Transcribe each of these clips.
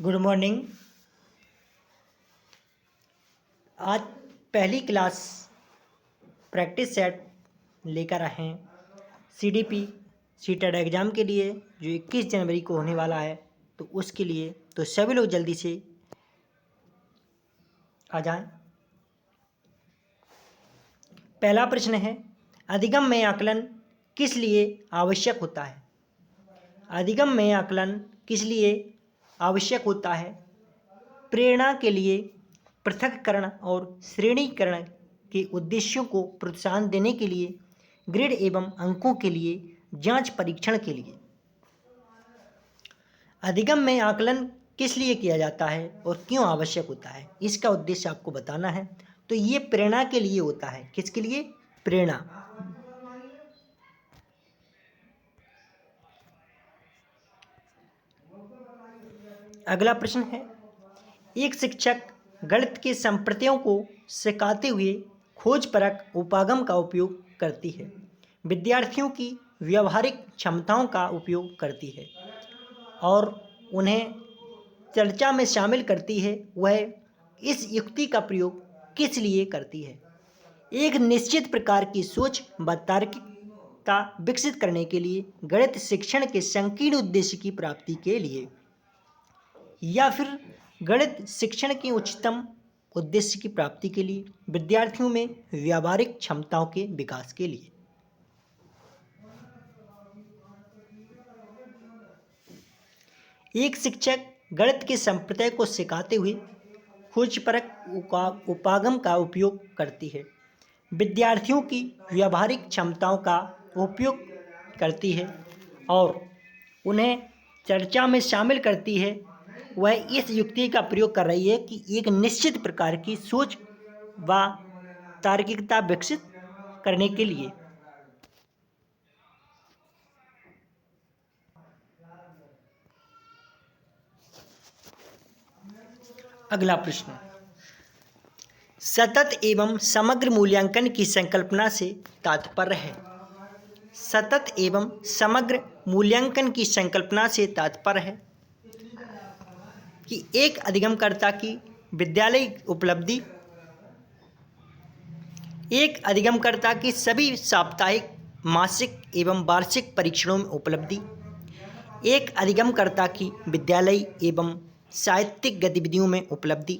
Good morning. आज पहली class practice set लेकर आए हैं सीडीपी सीटेट एग्ज़ाम के लिए जो 21 जनवरी को होने वाला है। तो उसके लिए तो सभी लोग जल्दी से आ जाएं। पहला प्रश्न है, अधिगम में आकलन किस लिए आवश्यक होता है? अधिगम में आकलन किस लिए आवश्यक होता है? प्रेरणा के लिए, पृथक्करण और श्रेणीकरण के उद्देश्यों को प्रोत्साहन देने के लिए, ग्रेड एवं अंकों के लिए, जांच परीक्षण के लिए। अधिगम में आकलन किस लिए किया जाता है और क्यों आवश्यक होता है, इसका उद्देश्य आपको बताना है। तो ये प्रेरणा के लिए होता है। किसके लिए? प्रेरणा। अगला प्रश्न है, एक शिक्षक गणित के संप्रत्ययों को सिखाते हुए खोजपरक उपागम का उपयोग करती है, विद्यार्थियों की व्यावहारिक क्षमताओं का उपयोग करती है और उन्हें चर्चा में शामिल करती है। वह इस युक्ति का प्रयोग किस लिए करती है? एक निश्चित प्रकार की सोच व तार्किकता विकसित करने के लिए, गणित शिक्षण के संकीर्ण उद्देश्य की प्राप्ति के लिए, या फिर गणित शिक्षण के उच्चतम उद्देश्य की प्राप्ति के लिए, विद्यार्थियों में व्यावहारिक क्षमताओं के विकास के लिए। एक शिक्षक गणित के संप्रत्यय को सिखाते हुए खोजपरक उपागम का उपयोग करती है, विद्यार्थियों की व्यावहारिक क्षमताओं का उपयोग करती है और उन्हें चर्चा में शामिल करती है। वह इस युक्ति का प्रयोग कर रही है कि एक निश्चित प्रकार की सोच व तार्किकता विकसित करने के लिए। अगला प्रश्न, सतत एवं समग्र मूल्यांकन की संकल्पना से तात्पर्य है। सतत एवं समग्र मूल्यांकन की संकल्पना से तात्पर्य है कि एक अधिगमकर्ता की विद्यालय उपलब्धि, एक अधिगमकर्ता की सभी साप्ताहिक, मासिक एवं वार्षिक परीक्षणों में उपलब्धि, एक अधिगमकर्ता की विद्यालय एवं साहित्यिक गतिविधियों में उपलब्धि,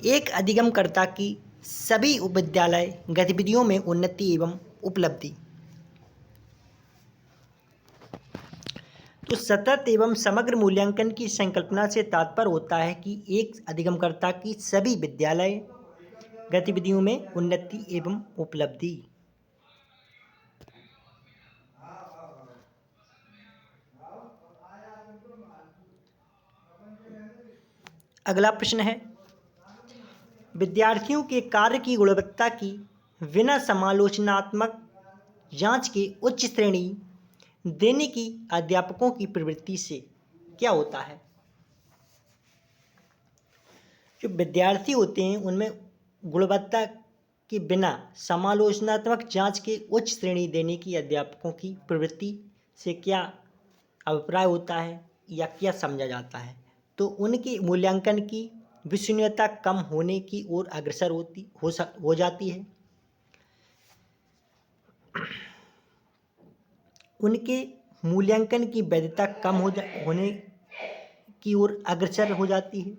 एक अधिगमकर्ता की सभी विद्यालय गतिविधियों में उन्नति एवं उपलब्धि। तो सतत एवं समग्र मूल्यांकन की संकल्पना से तात्पर्य होता है कि एक अधिगमकर्ता की सभी विद्यालय गतिविधियों में उन्नति एवं उपलब्धि। अगला प्रश्न है, विद्यार्थियों के कार्य की गुणवत्ता की बिना समालोचनात्मक जांच के उच्च श्रेणी देने की अध्यापकों की प्रवृत्ति से क्या होता है? जो विद्यार्थी होते हैं उनमें गुणवत्ता के बिना समालोचनात्मक जांच के उच्च श्रेणी देने की अध्यापकों की प्रवृत्ति से क्या अभिप्राय होता है या क्या समझा जाता है? तो उनके मूल्यांकन की विश्वसनीयता कम होने की ओर अग्रसर हो जाती है। उनके मूल्यांकन की वैधता कम होने की ओर अग्रसर हो जाती है।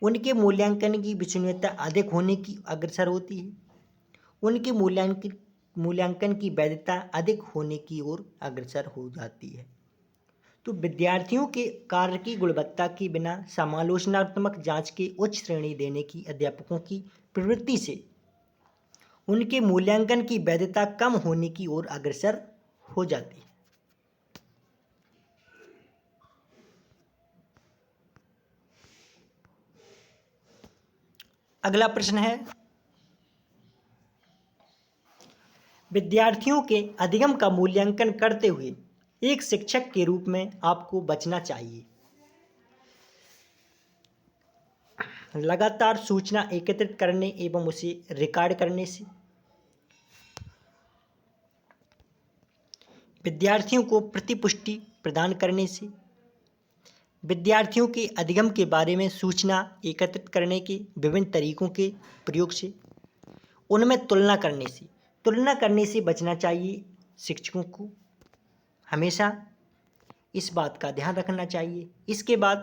उनके मूल्यांकन की विश्वसनीयता अधिक होने की अग्रसर होती है। उनके मूल्यांकन की वैधता अधिक होने की ओर अग्रसर हो जाती है। तो विद्यार्थियों के कार्य की गुणवत्ता के बिना समालोचनात्मक जांच के उच्च श्रेणी देने की अध्यापकों की प्रवृत्ति से उनके मूल्यांकन की वैधता कम होने की ओर अग्रसर हो जाती है। अगला प्रश्न है, विद्यार्थियों के अधिगम का मूल्यांकन करते हुए एक शिक्षक के रूप में आपको बचना चाहिए। लगातार सूचना एकत्रित करने एवं उसे रिकॉर्ड करने से, विद्यार्थियों को प्रतिपुष्टि प्रदान करने से, विद्यार्थियों के अधिगम के बारे में सूचना एकत्रित करने के विभिन्न तरीकों के प्रयोग से, उनमें तुलना करने से बचना चाहिए। शिक्षकों को हमेशा इस बात का ध्यान रखना चाहिए। इसके बाद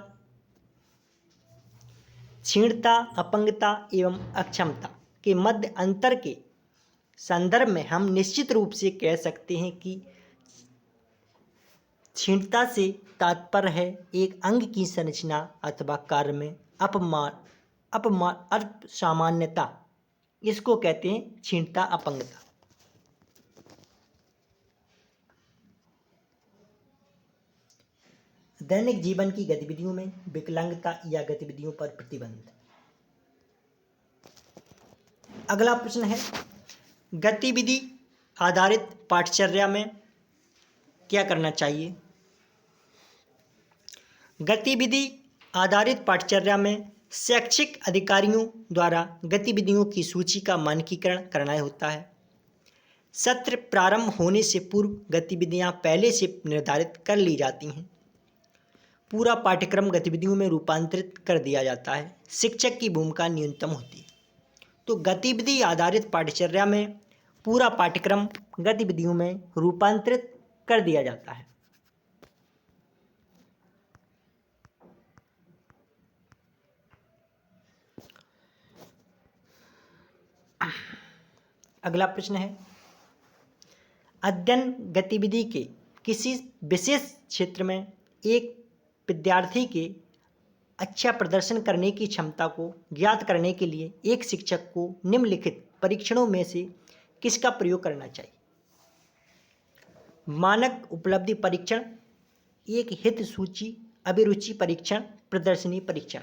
क्षीणता, अपंगता एवं अक्षमता के मध्य अंतर के संदर्भ में हम निश्चित रूप से कह सकते हैं कि क्षीणता से तात्पर्य है एक अंग की संरचना अथवा कार्य में असामान्यता। इसको कहते हैं क्षीणता, अपंगता। दैनिक जीवन की गतिविधियों में विकलांगता या गतिविधियों पर प्रतिबंध। अगला प्रश्न है, गतिविधि आधारित पाठचर्या में क्या करना चाहिए? गतिविधि आधारित पाठचर्या में शैक्षिक अधिकारियों द्वारा गतिविधियों की सूची का मानकीकरण करना होता है। सत्र प्रारंभ होने से पूर्व गतिविधियां पहले से निर्धारित कर ली जाती हैं। पूरा पाठ्यक्रम गतिविधियों में रूपांतरित कर दिया जाता है। शिक्षक की भूमिका न्यूनतम होती है। तो गतिविधि आधारित पाठचर्या में पूरा पाठ्यक्रम गतिविधियों में रूपांतरित कर दिया जाता है। अगला प्रश्न है, अध्ययन गतिविधि के किसी विशेष क्षेत्र में एक विद्यार्थी के अच्छा प्रदर्शन करने की क्षमता को ज्ञात करने के लिए एक शिक्षक को निम्नलिखित परीक्षणों में से किसका प्रयोग करना चाहिए? मानक उपलब्धि परीक्षण, एक हित सूची, अभिरुचि परीक्षण, प्रदर्शनी परीक्षण।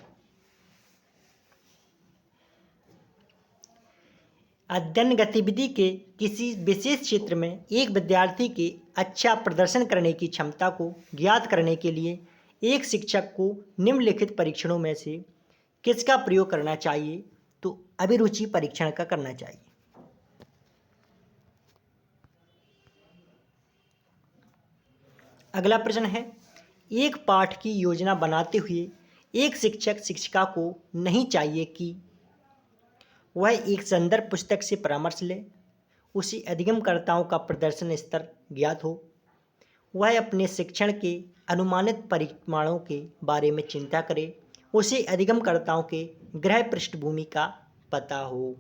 अध्ययन गतिविधि के किसी विशेष क्षेत्र में एक विद्यार्थी के अच्छा प्रदर्शन करने की क्षमता को ज्ञात करने के लिए एक शिक्षक को निम्नलिखित परीक्षणों में से किसका प्रयोग करना चाहिए? तो अभिरुचि परीक्षण का करना चाहिए। अगला प्रश्न है, एक पाठ की योजना बनाते हुए एक शिक्षक शिक्षिका को नहीं चाहिए कि वह एक संदर्भ पुस्तक से परामर्श ले, उसे अधिगमकर्ताओं का प्रदर्शन स्तर ज्ञात हो, वह अपने शिक्षण के अनुमानित परिमाणों के बारे में चिंता करे, उसे अधिगमकर्ताओं के गृह पृष्ठभूमि का पता हो।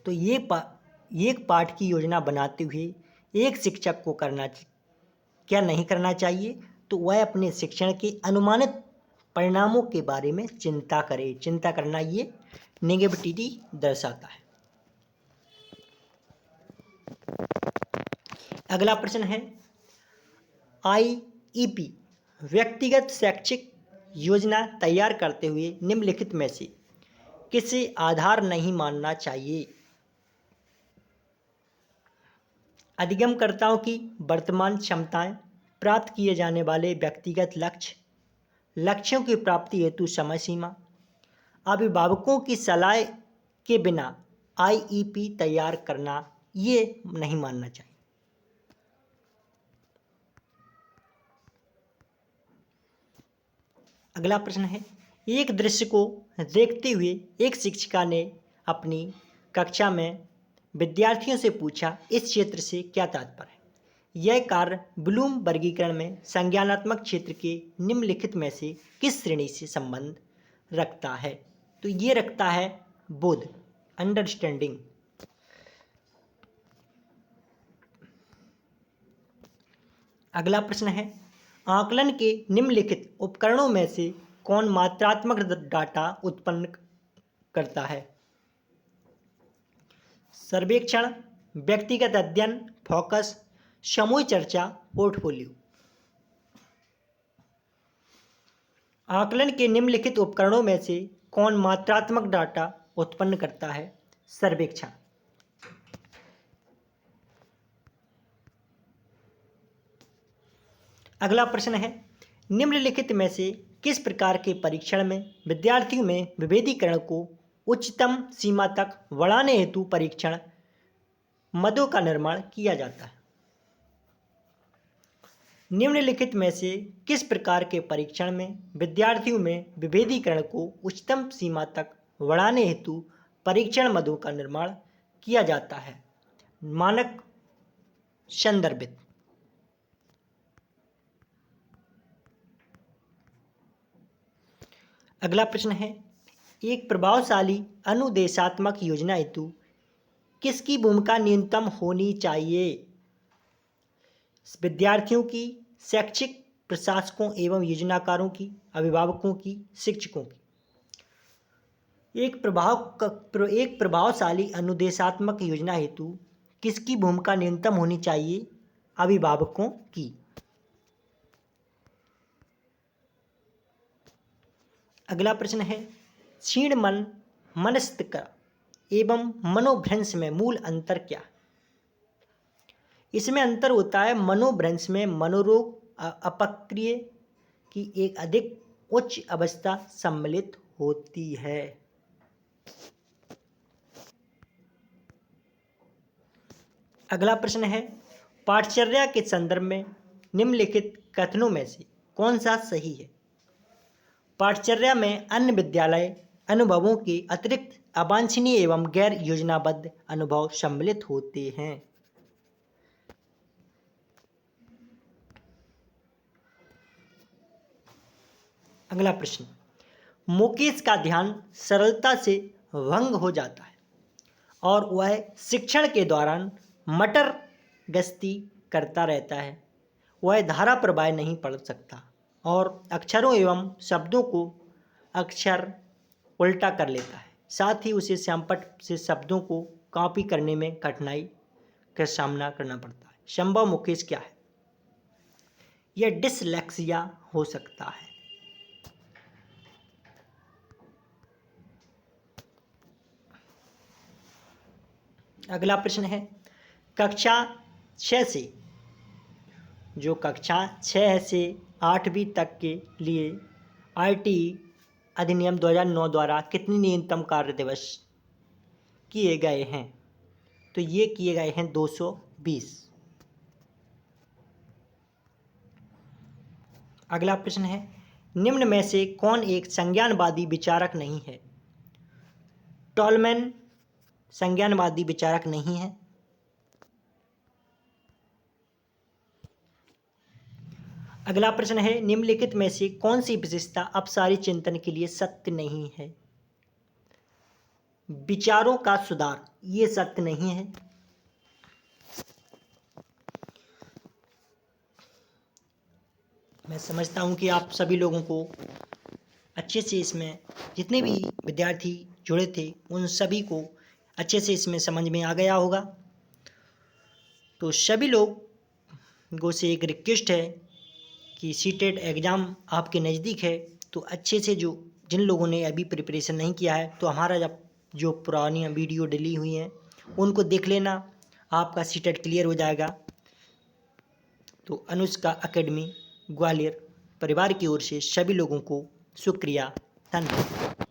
तो एक पाठ की योजना बनाते हुए एक शिक्षक को क्या नहीं करना चाहिए? तो वह अपने शिक्षण के अनुमानित परिणामों के बारे में चिंता करे। चिंता करना ये नेगेटिविटी दर्शाता है। अगला प्रश्न है, आईईपी व्यक्तिगत शैक्षिक योजना तैयार करते हुए निम्नलिखित में से किसे आधार नहीं मानना चाहिए? अधिगमकर्ताओं की वर्तमान क्षमताएं, प्राप्त किए जाने वाले व्यक्तिगत लक्ष्य, लक्ष्यों की प्राप्ति हेतु समय सीमा, अभिभावकों की सलाह के बिना आईईपी तैयार करना ये नहीं मानना चाहिए। अगला प्रश्न है, एक दृश्य को देखते हुए एक शिक्षिका ने अपनी कक्षा में विद्यार्थियों से पूछा, इस क्षेत्र से क्या तात्पर्य है? यह कार्य ब्लूम वर्गीकरण में संज्ञानात्मक क्षेत्र के निम्नलिखित में से किस श्रेणी से संबंध रखता है? तो ये रखता है बोध, अंडरस्टैंडिंग। अगला प्रश्न है, आकलन के निम्नलिखित उपकरणों में से कौन मात्रात्मक डाटा उत्पन्न करता है? सर्वेक्षण, व्यक्तिगत अध्ययन, फोकस, समूह चर्चा, पोर्टफोलियो। आकलन के निम्नलिखित उपकरणों में से कौन मात्रात्मक डाटा उत्पन्न करता है? सर्वेक्षण। अगला प्रश्न है, निम्नलिखित में से किस प्रकार के परीक्षण में विद्यार्थियों में विभेदीकरण को उच्चतम सीमा तक बढ़ाने हेतु परीक्षण मदों का निर्माण किया जाता है? निम्नलिखित में से किस प्रकार के परीक्षण में विद्यार्थियों में विभेदीकरण को उच्चतम सीमा तक बढ़ाने हेतु परीक्षण मदों का निर्माण किया जाता है? मानक संदर्भित। अगला प्रश्न है, एक प्रभावशाली अनुदेशात्मक योजना हेतु किसकी भूमिका न्यूनतम होनी चाहिए? विद्यार्थियों की, शैक्षिक प्रशासकों एवं योजनाकारों की, अभिभावकों की, शिक्षकों की। एक प्रभावशाली अनुदेशात्मक योजना हेतु किसकी भूमिका न्यूनतम होनी चाहिए? अभिभावकों की। अगला प्रश्न है, क्षीण मन, मनस्तिष्क एवं मनोभ्रंश में मूल अंतर क्या है? इसमें अंतर होता है मनोभ्रंश में मनोरोग अपक्रिय की एक अधिक उच्च अवस्था सम्मिलित होती है। अगला प्रश्न है, पाठचर्या के संदर्भ में निम्नलिखित कथनों में से कौन सा सही है? पाठचर्या में अन्य विद्यालय अनुभवों के अतिरिक्त अवांछनीय एवं गैर योजनाबद्ध अनुभव सम्मिलित होते हैं। अगला प्रश्न, मुकेश का ध्यान सरलता से भंग हो जाता है और वह शिक्षण के दौरान मटर गश्ती करता रहता है। वह धारा प्रवाह नहीं पढ़ सकता और अक्षरों एवं शब्दों को अक्षर उल्टा कर लेता है। साथ ही उसे श्यामपट्ट से शब्दों को कॉपी करने में कठिनाई का सामना करना पड़ता है। संभव मुकेश क्या है? यह डिसलेक्सिया हो सकता है। अगला प्रश्न है, कक्षा 6 से 8वीं तक के लिए RTE अधिनियम 2009 द्वारा कितने न्यूनतम कार्य दिवस किए गए हैं? तो ये किए गए हैं 220। अगला प्रश्न है, निम्न में से कौन एक संज्ञानवादी विचारक नहीं है? टॉलमैन संज्ञानवादी विचारक नहीं है। अगला प्रश्न है, निम्नलिखित में से कौन सी विशेषता अपसारी चिंतन के लिए सत्य नहीं है? विचारों का सुधार, ये सत्य नहीं है। मैं समझता हूं कि आप सभी लोगों को अच्छे से इसमें जितने भी विद्यार्थी जुड़े थे उन सभी को अच्छे से इसमें समझ में आ गया होगा। तो सभी लोगों से एक रिक्वेस्ट है कि सीटेट एग्ज़ाम आपके नज़दीक है, तो अच्छे से जिन लोगों ने अभी प्रिपरेशन नहीं किया है तो हमारा जो पुरानी वीडियो डली हुई हैं उनको देख लेना, आपका सीटेट क्लियर हो जाएगा। तो अनुष्का एकेडमी ग्वालियर परिवार की ओर से सभी लोगों को शुक्रिया, धन्यवाद।